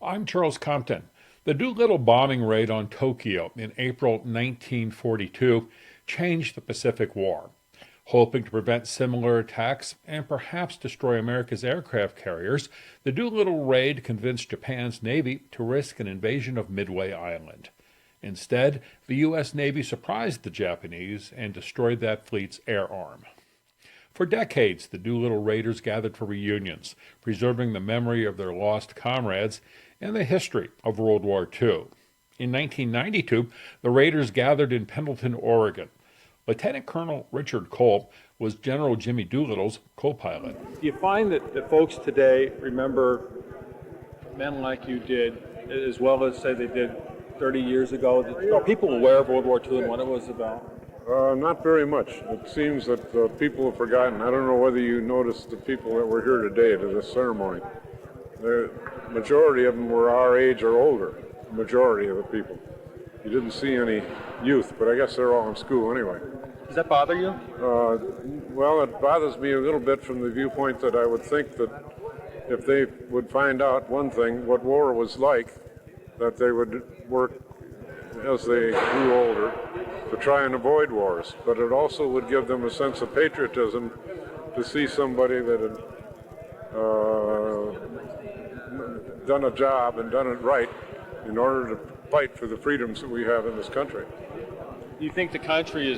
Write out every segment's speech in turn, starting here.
I'm Charles Compton. The Doolittle bombing raid on Tokyo in April 1942 changed the Pacific War. Hoping to prevent similar attacks and perhaps destroy America's aircraft carriers, the Doolittle raid convinced Japan's Navy to risk an invasion of Midway Island. Instead, the U.S. Navy surprised the Japanese and destroyed that fleet's air arm. For decades, the Doolittle Raiders gathered for reunions, preserving the memory of their lost comrades and the history of World War II. In 1992, the Raiders gathered in Pendleton, Oregon. Lieutenant Colonel Richard Cole was General Jimmy Doolittle's co-pilot. Do you find that folks today remember men like you did as well as, say, they did 30 years ago? Are people aware of World War II and what it was about? Not very much. It seems that people have forgotten. I don't know whether you noticed the people that were here today to this ceremony. The majority of them were our age or older, the majority of the people. You didn't see any youth, but I guess they're all in school anyway. Does that bother you? Well, it bothers me a little bit from the viewpoint that I would think that if they would find out one thing, what war was like, that they would work as they grew older to try and avoid wars. But it also would give them a sense of patriotism to see somebody that had done a job and done it right in order to fight for the freedoms that we have in this country. Do you think the country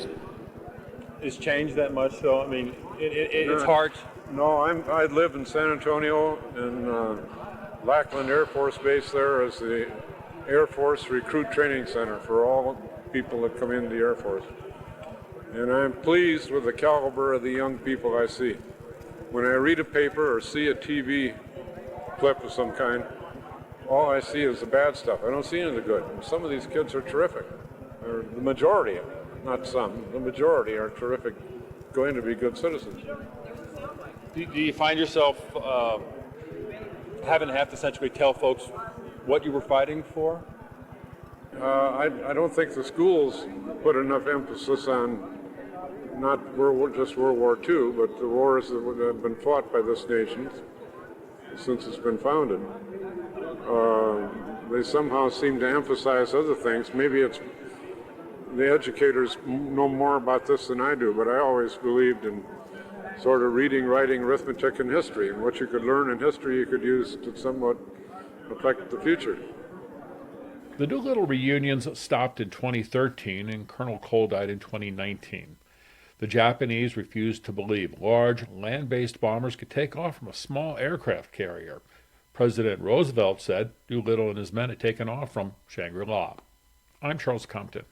is changed that much, though? I mean, it's hard. No, I live in San Antonio, in Lackland Air Force Base. There is the Air Force Recruit Training Center for all people that come into the Air Force. And I'm pleased with the caliber of the young people I see. When I read a paper or see a TV clip of some kind, all I see is the bad stuff. I don't see any of the good. And some of these kids are terrific. Or the majority, not some, the majority are terrific, going to be good citizens. Do you find yourself having to have to essentially tell folks what you were fighting for? I don't think the schools put enough emphasis on not just World War II, but the wars that have been fought by this nation since it's been founded. They somehow seem to emphasize other things. Maybe it's the educators know more about this than I do, but I always believed in sort of reading, writing, arithmetic, and history, and what you could learn in history you could use to somewhat affect the future. The Doolittle reunions stopped in 2013 and Colonel Cole died in 2019. The Japanese refused to believe large land-based bombers could take off from a small aircraft carrier. President Roosevelt said Doolittle and his men had taken off from Shangri-La. I'm Charles Compton.